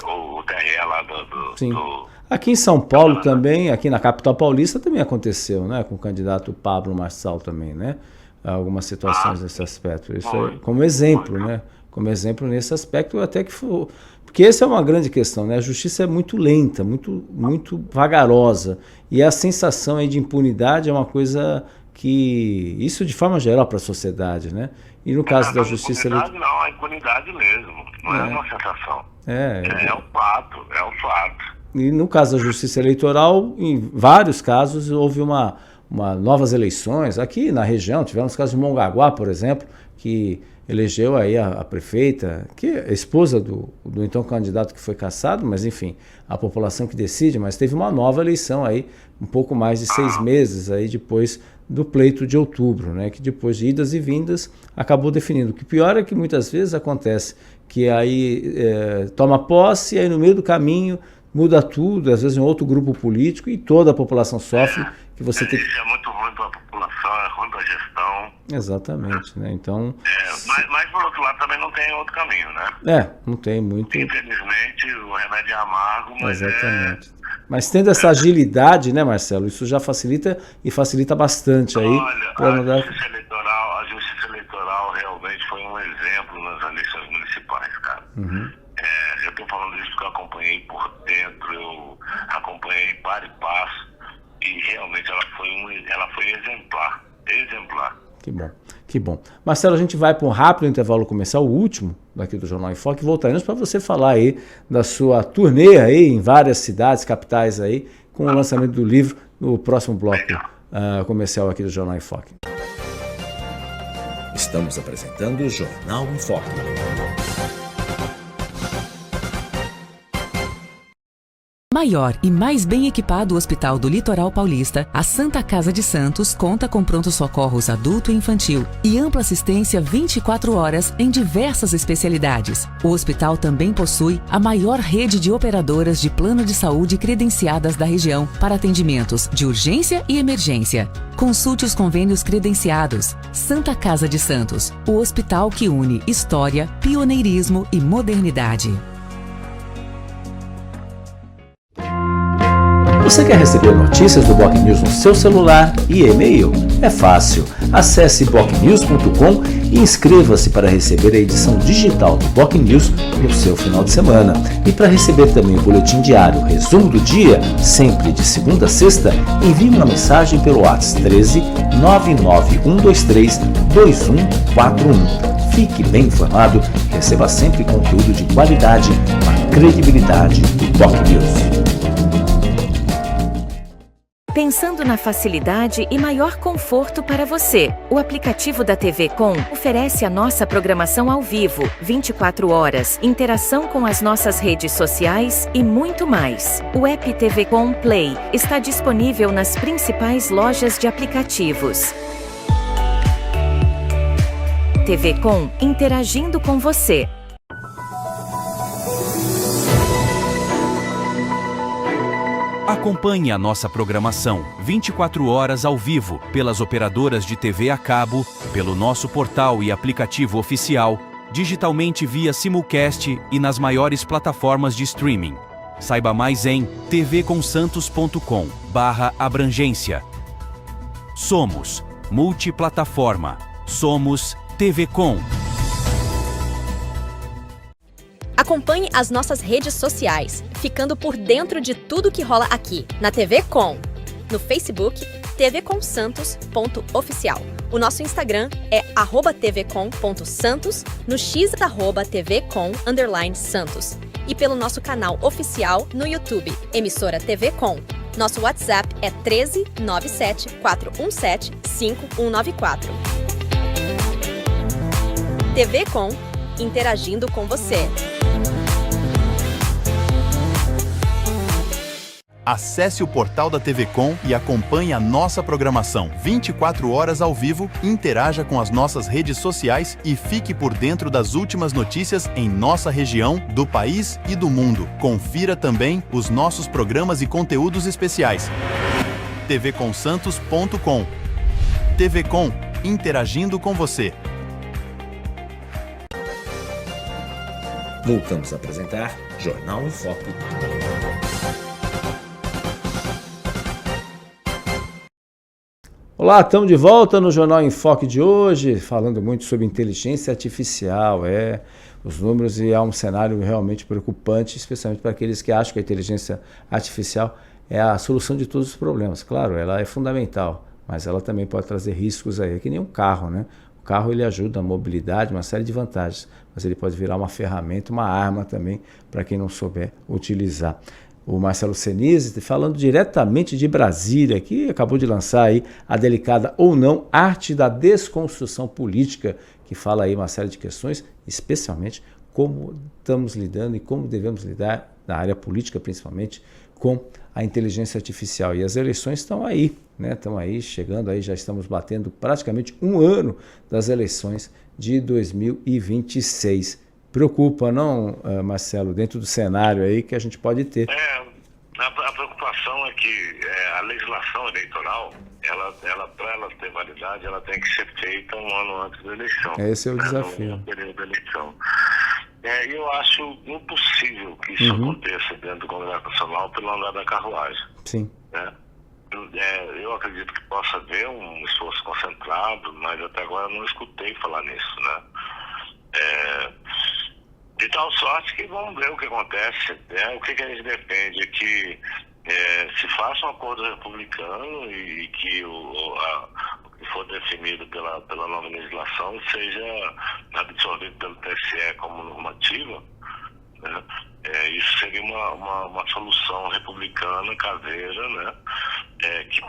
O TRE lá do Aqui em São Paulo também, aqui na capital paulista também aconteceu, né? Com o candidato Pablo Marçal também, né? Algumas situações nesse aspecto. Isso é como exemplo, né? Como exemplo nesse aspecto, até que foi... Porque essa é uma grande questão, né? A justiça é muito lenta, muito vagarosa. E a sensação aí de impunidade é uma coisa que... Isso de forma geral para a sociedade, né? E no caso da justiça... Não, a impunidade mesmo. Não é uma sensação. É um fato, E no caso da justiça eleitoral, em vários casos, houve novas eleições. Aqui na região, tivemos o caso de Mongaguá, por exemplo, que elegeu aí a prefeita, que é esposa do então candidato que foi cassado, mas enfim, a população que decide, mas teve uma nova eleição aí, um pouco mais de 6 meses aí depois do pleito de outubro, né, que depois de idas e vindas acabou definindo. O que pior é que muitas vezes acontece que aí toma posse e aí no meio do caminho muda tudo, às vezes um outro grupo político e toda a população sofre. Que você tem... Isso é muito ruim para a população, é ruim para a gestão. Exatamente, né? Então... Mas por outro lado também não tem outro caminho, né? Não tem muito... Infelizmente o remédio é amargo, mas exatamente. Mas tendo essa agilidade, né, Marcelo, isso já facilita e facilita bastante aí. Olha, a justiça eleitoral realmente foi um exemplo nas eleições municipais, cara. Eu estou falando isso porque eu acompanhei por dentro, eu acompanhei par e passo, e realmente ela foi exemplar. Que bom. Marcelo, a gente vai para um rápido intervalo comercial, o último daqui do Jornal em Foque, e voltaremos para você falar aí da sua turnê aí em várias cidades, capitais aí, com o lançamento do livro no próximo bloco comercial aqui do Jornal em Foque. Estamos apresentando o Jornal em Foque. Maior e mais bem equipado Hospital do Litoral Paulista, a Santa Casa de Santos conta com pronto-socorros adulto e infantil e ampla assistência 24 horas em diversas especialidades. O hospital também possui a maior rede de operadoras de plano de saúde credenciadas da região para atendimentos de urgência e emergência. Consulte os convênios credenciados. Santa Casa de Santos, o hospital que une história, pioneirismo e modernidade. Você quer receber notícias do Boc News no seu celular e e-mail? É fácil. Acesse bocnews.com e inscreva-se para receber a edição digital do Boc News no seu final de semana. E para receber também o boletim diário, resumo do dia, sempre de segunda a sexta, envie uma mensagem pelo WhatsApp 13 99123 2141. Fique bem informado e receba sempre conteúdo de qualidade com a credibilidade do Boc News. Pensando na facilidade e maior conforto para você, o aplicativo da TV Com oferece a nossa programação ao vivo, 24 horas, interação com as nossas redes sociais e muito mais. O app TV Com Play está disponível nas principais lojas de aplicativos. TV Com, interagindo com você. Acompanhe a nossa programação 24 horas ao vivo pelas operadoras de TV a cabo, pelo nosso portal e aplicativo oficial, digitalmente via simulcast e nas maiores plataformas de streaming. Saiba mais em tvconsantos.com/abrangência. Somos multiplataforma. Somos TV Com. Acompanhe as nossas redes sociais, ficando por dentro de tudo que rola aqui, na TV Com. No Facebook, tvconsantos.oficial. O nosso Instagram é @tvcom.santos, no X @tvcom_santos. e pelo nosso canal oficial no YouTube, Emissora TV Com. Nosso WhatsApp é 13 97 417 5194. TV Com, interagindo com você. Acesse o portal da TV Com e acompanhe a nossa programação 24 horas ao vivo, interaja com as nossas redes sociais e fique por dentro das últimas notícias em nossa região, do país e do mundo. Confira também os nossos programas e conteúdos especiais. tvcomsantos.com. TV Com, interagindo com você. Voltamos a apresentar Jornal em Foque. Olá, estamos de volta no Jornal em Foque de hoje, falando muito sobre inteligência artificial. Os números e há um cenário realmente preocupante, especialmente para aqueles que acham que a inteligência artificial é a solução de todos os problemas. Claro, ela é fundamental, mas ela também pode trazer riscos aí, é que nem um carro, né? O carro ele ajuda a mobilidade, uma série de vantagens, mas ele pode virar uma ferramenta, uma arma também, para quem não souber utilizar. O Marcelo Senise, falando diretamente de Brasília, que acabou de lançar aí a delicada ou não Arte da Desconstrução Política, que fala aí uma série de questões, especialmente como estamos lidando e como devemos lidar, na área política principalmente, com a inteligência artificial. E as eleições estão aí, né? Estão aí, chegando aí, já estamos batendo praticamente um ano das eleições de 2026. Preocupa, não, Marcelo, dentro do cenário aí que a gente pode ter? A preocupação é que a legislação eleitoral, para ela ter validade, ela tem que ser feita um ano antes da eleição. Esse é o desafio. No período da eleição. Eu acho impossível que isso aconteça dentro do Congresso Nacional pelo andar da carruagem. Sim. Né? Eu acredito que possa haver um esforço concentrado, mas até agora não escutei falar nisso, né? De tal sorte que vamos ver o que acontece. O que a gente defende é que se faça um acordo republicano e que o que for definido pela nova legislação seja absorvido pelo TSE como normativa, né? Isso seria uma solução republicana caseira, né? Que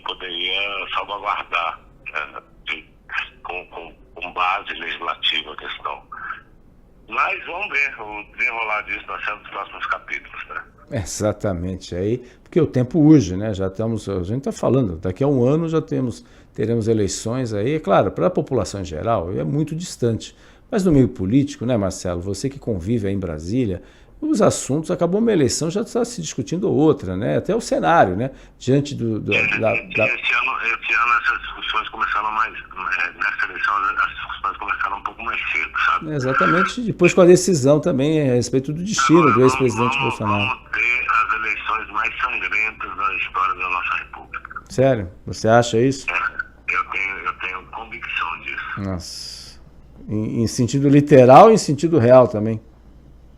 poderia salvaguardar, né? Com base legislativa a questão. Mas vamos ver o desenrolar disso nas próximos capítulos, né? Exatamente, aí, porque o tempo urge, né? A gente está falando, daqui a um ano teremos eleições aí, é claro, para a população em geral é muito distante, mas no meio político, né, Marcelo, você que convive aí em Brasília, os assuntos, acabou uma eleição, já está se discutindo outra, né? Até o cenário, né? Diante Esse ano essas discussões começaram nessa eleição as discussões começaram um pouco mais cedo, sabe? Exatamente, depois com a decisão também a respeito do destino do ex-presidente Bolsonaro. Vamos ter as eleições mais sangrentas da história da nossa República. Sério? Você acha isso? Eu tenho convicção disso. Nossa. Em sentido literal e em sentido real também.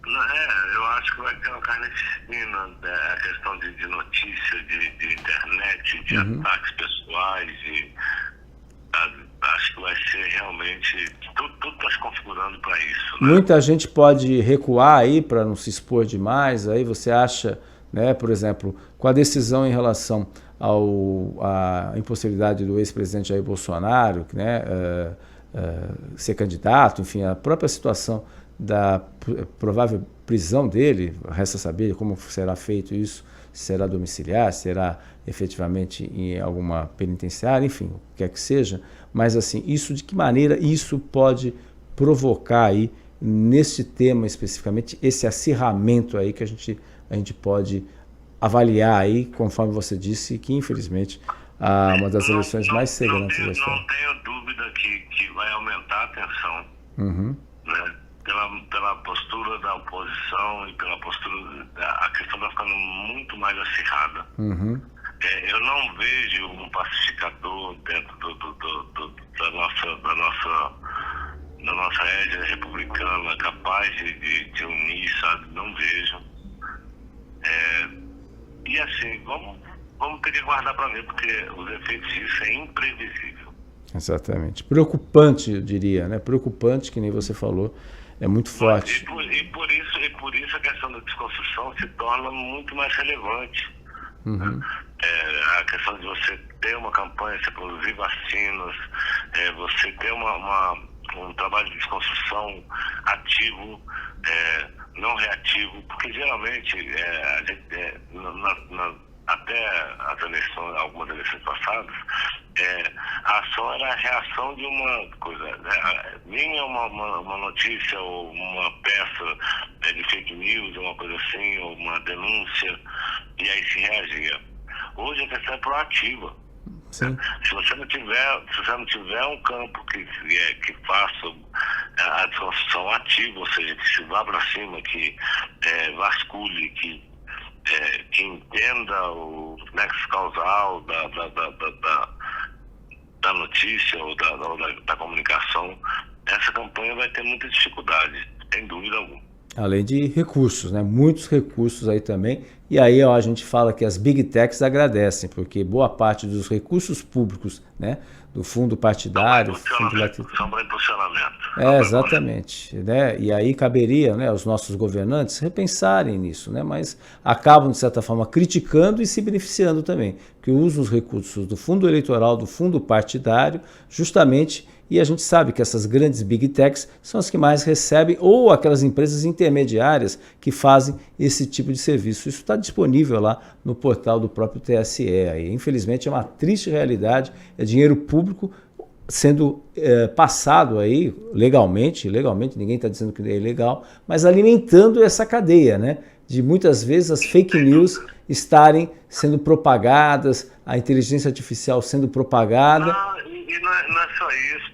Eu acho que vai ter uma carnificina, a questão de notícia, de internet, de ataques pessoais, acho que vai ser realmente, tudo está se configurando para isso, né? Muita gente pode recuar aí para não se expor demais, aí você acha, né, por exemplo, com a decisão em relação à impossibilidade do ex-presidente Jair Bolsonaro, né, ser candidato, enfim, a própria situação da provável prisão dele, resta saber como será feito isso, será domiciliar, será efetivamente em alguma penitenciária, enfim, o que quer que seja, mas assim, de que maneira isso pode provocar aí, nesse tema especificamente, esse acirramento aí que a gente pode avaliar aí, conforme você disse, que infelizmente uma das eleições mais sangrentas da história. Não tenho dúvida que vai aumentar a tensão, né? Pela postura da oposição e pela postura a questão está ficando muito mais acirrada. Eu não vejo um pacificador dentro da nossa égide republicana capaz de unir, sabe? Não vejo. E assim, vamos ter que aguardar para ver, porque os efeitos disso é imprevisível. Exatamente. Preocupante, eu diria, né? Preocupante, que nem você falou, é muito forte. E por por isso a questão da desconstrução se torna muito mais relevante. A questão de você ter uma campanha, você produzir vacinas, você ter um trabalho de desconstrução ativo, não reativo, porque geralmente a gente, até as eleições, algumas eleições passadas, a ação era a reação de uma coisa. Vinha uma notícia ou uma peça de fake news, uma coisa assim, ou uma denúncia, e aí se reagia. Hoje a questão é proativa. Sim. Se você não tiver um campo que faça a desconstrução ativa, ou seja, que se vá para cima, que vasculhe, que entenda o nexo causal da notícia ou da comunicação, essa campanha vai ter muita dificuldade, sem dúvida alguma. Além de recursos, né? Muitos recursos aí também. E aí a gente fala que as Big Techs agradecem, porque boa parte dos recursos públicos, né? Do fundo partidário, São impulsionamento. Exatamente. Né? E aí caberia, né, aos nossos governantes repensarem nisso, né? Mas acabam, de certa forma, criticando e se beneficiando também, que usam os recursos do fundo eleitoral, do fundo partidário, justamente. E a gente sabe que essas grandes Big Techs são as que mais recebem, ou aquelas empresas intermediárias que fazem esse tipo de serviço. Isso está disponível lá no portal do próprio TSE. Aí, infelizmente é uma triste realidade, é dinheiro público sendo passado aí legalmente, ninguém está dizendo que é ilegal, mas alimentando essa cadeia, né? De muitas vezes as fake news estarem sendo propagadas, a inteligência artificial sendo propagada. E não é só isso,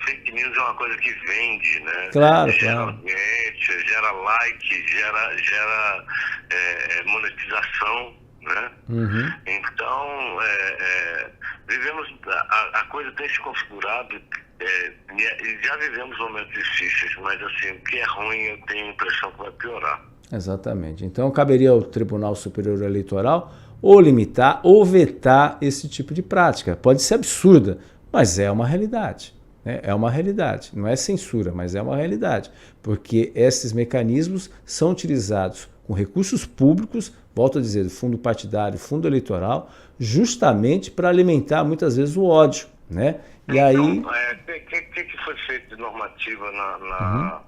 fake news é uma coisa que vende, né? Claro, gera audiência, gera like, gera monetização, né? Então, vivemos, a coisa tem se configurado, e já vivemos momentos difíceis, mas assim, o que é ruim eu tenho a impressão que vai piorar. Exatamente. Então caberia ao Tribunal Superior Eleitoral ou limitar ou vetar esse tipo de prática. Pode ser absurda, mas é uma realidade. Né? É uma realidade. Não é censura, mas é uma realidade. Porque esses mecanismos são utilizados com recursos públicos, volto a dizer, fundo partidário, fundo eleitoral, justamente para alimentar muitas vezes o ódio. Né? E então, aí... O que foi feito de normativa na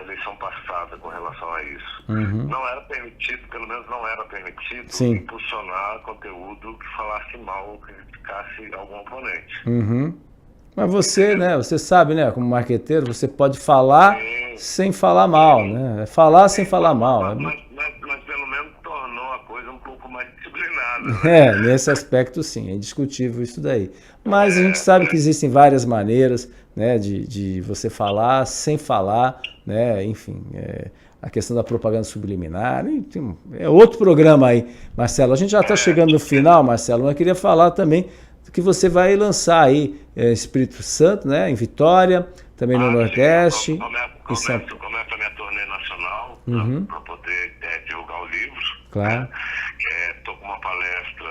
eleição passada com relação a isso? Não era permitido, pelo menos não era permitido, Sim. impulsionar conteúdo que falasse mal ou criticasse algum oponente. Mas você, né, você sabe, né, como marqueteiro, você pode falar sem falar mal, né? Falar sem falar mal. Mas pelo menos tornou a coisa um pouco mais disciplinada. Né? Nesse aspecto sim, é indiscutível isso daí. Mas a gente sabe que existem várias maneiras, né, de você falar sem falar, né, enfim, a questão da propaganda subliminar, é outro programa aí, Marcelo. A gente já está chegando no final, Marcelo, mas eu queria falar também que você vai lançar aí Espírito Santo, né, em Vitória, também no Nordeste. Começa a minha turnê nacional para poder divulgar o livro. Claro. Estou com uma palestra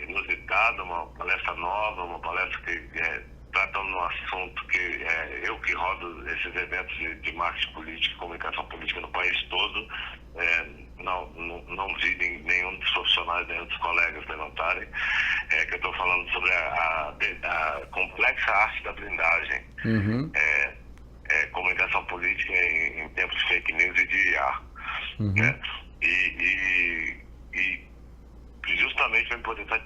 inusitada, uma palestra nova, uma palestra que tratando um assunto que eu que rodo esses eventos de marketing político e comunicação política no país todo, não vi nenhum dos profissionais, nenhum dos colegas levantarem, que eu estou falando sobre a complexa arte da blindagem, comunicação política em tempos de fake news e de IA. E justamente para poder estar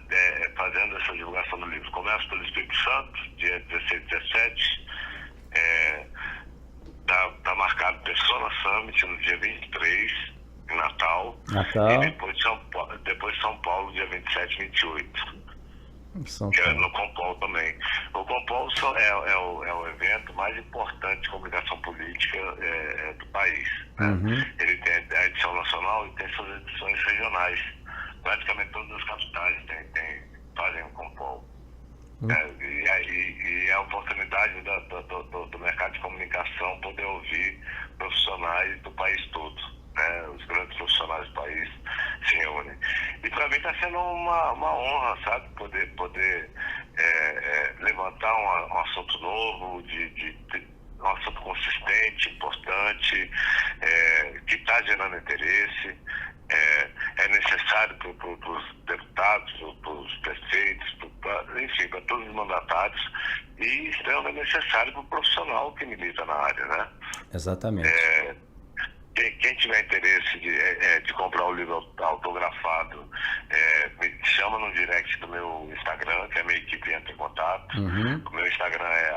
fazendo essa divulgação do livro. Começo pelo Espírito Santo, dia 16 e 17. Está marcado Persona Summit no dia 23, em Natal. E depois São Paulo, dia 27 e 28. Que é no Compol também. O Compol é o evento mais importante de comunicação política do país. Né? Ele tem a edição nacional e tem suas edições regionais. Praticamente todas as capitais fazem o Compol. E é a oportunidade do mercado de comunicação poder ouvir profissionais do país todo. Né? Os grandes profissionais do país se reúnem. E para mim está sendo uma honra, sabe? Poder levantar um assunto novo, um assunto consistente, importante, que está gerando interesse. É necessário para os deputados, para os prefeitos, enfim, para todos os mandatários, e extremamente necessário para o profissional que milita na área, né? Exatamente. Quem tiver interesse de comprar o livro autografado, me chama no direct do meu Instagram, que a minha equipe entra em contato. O meu Instagram é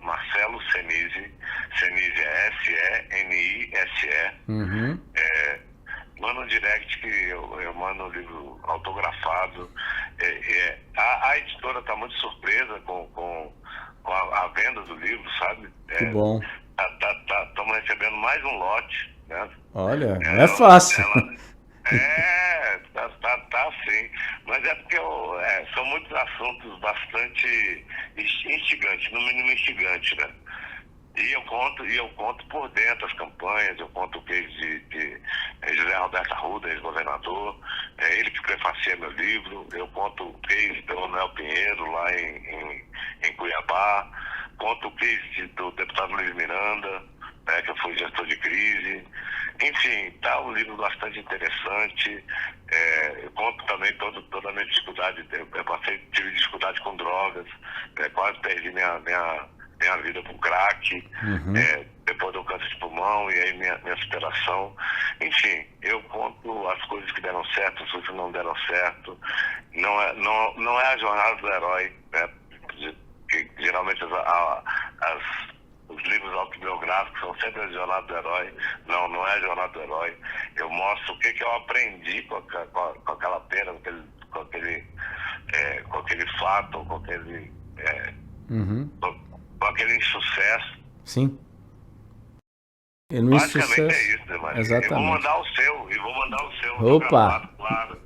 @Marcelo Senise. Senise é SENISE. Manda um direct que eu mando o livro autografado. A editora está muito surpresa com a venda do livro, sabe? Que bom. Estamos recebendo mais um lote, né? Olha, não é fácil. Tá sim. Mas é porque são muitos assuntos bastante instigantes, no mínimo instigantes, né? E eu conto por dentro as campanhas, eu conto o case de José Roberto Arruda, ex-governador, ele que prefacia meu livro, eu conto o case do Manuel Pinheiro lá em Cuiabá, conto o case do deputado Luiz Miranda, que eu fui gestor de crise. Enfim, tá um livro bastante interessante. Eu conto também toda a minha dificuldade, tive dificuldade com drogas, quase perdi minha vida com crack, depois do câncer de pulmão, e aí minha superação. Enfim, eu conto as coisas que deram certo, as coisas que não deram certo. Não é a jornada do herói, né? Que geralmente os livros autobiográficos são sempre a jornada do herói. Não é a jornada do herói. Eu mostro o que eu aprendi com aquela pena, com aquele fato, com aquele insucesso. Sim. E no basicamente insucesso, é isso, né, Maria? exatamente. Eu vou mandar o seu. Opa! Claro.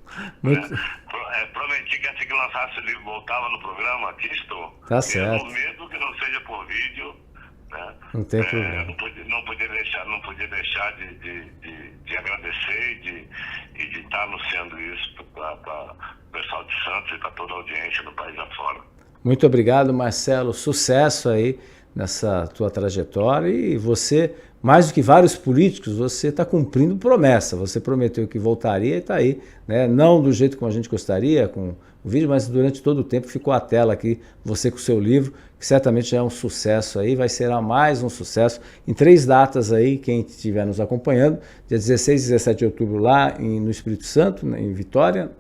Prometi que assim que lançasse o livro voltava no programa, aqui estou. Tá certo. Mesmo que não seja por vídeo, né? Não tem problema. Não podia deixar de agradecer e de estar anunciando isso para o pessoal de Santos e para toda a audiência no país afora. Muito obrigado, Marcelo. Sucesso aí nessa tua trajetória. E você, mais do que vários políticos, você está cumprindo promessa. Você prometeu que voltaria e está aí, né? Não do jeito como a gente gostaria, com o vídeo, mas durante todo o tempo ficou a tela aqui, você com o seu livro, que certamente já é um sucesso aí, vai ser mais um sucesso em 3 datas aí, quem estiver nos acompanhando, dia 16 e 17 de outubro lá no Espírito Santo, em Vitória,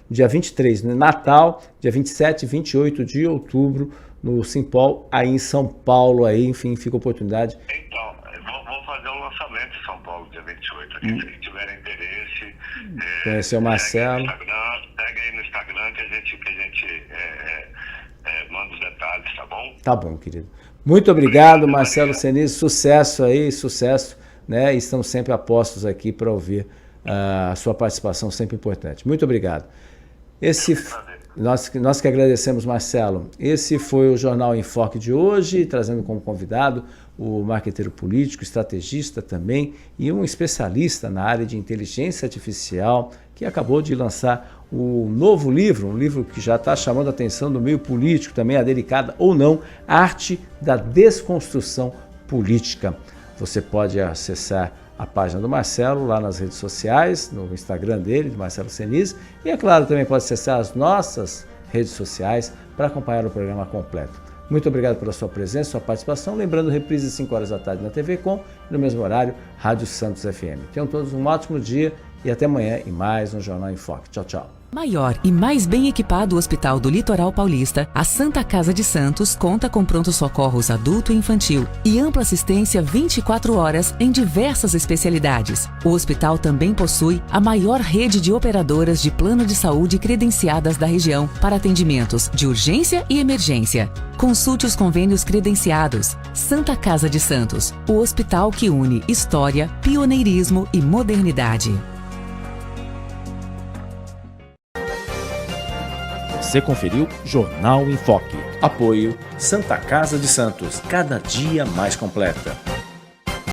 dia 23 no Natal, dia 27 e 28 de outubro no Simpol, aí em São Paulo, aí, enfim, fica a oportunidade. Então, vou fazer um lançamento em São Paulo, dia 28, aqui, se tiverem interesse. Conhecer o Marcelo. Segue aí no Instagram que a gente manda os detalhes, tá bom? Tá bom, querido. Muito obrigado, Marcelo Senise, sucesso aí, sucesso, né? Estamos sempre apostos aqui para ouvir a sua participação, sempre importante. Muito obrigado. Nós que agradecemos, Marcelo. Esse foi o Jornal em Foque de hoje, trazendo como convidado o marqueteiro político, estrategista também, e um especialista na área de inteligência artificial, que acabou de lançar o novo livro, um livro que já está chamando a atenção do meio político, também a delicada ou não, Arte da Desconstrução Política. Você pode acessar a página do Marcelo lá nas redes sociais, no Instagram dele, de Marcelo Senise, e é claro, também pode acessar as nossas redes sociais para acompanhar o programa completo. Muito obrigado pela sua presença, sua participação, lembrando reprise às 5 horas da tarde na TV Com, no mesmo horário, Rádio Santos FM. Tenham todos um ótimo dia e até amanhã em mais um Jornal em Foque. Tchau, tchau. Maior e mais bem equipado Hospital do Litoral Paulista, a Santa Casa de Santos conta com pronto-socorros adulto e infantil e ampla assistência 24 horas em diversas especialidades. O hospital também possui a maior rede de operadoras de plano de saúde credenciadas da região para atendimentos de urgência e emergência. Consulte os convênios credenciados. Santa Casa de Santos, o hospital que une história, pioneirismo e modernidade. Você conferiu Jornal em Foque. Apoio Santa Casa de Santos, cada dia mais completa.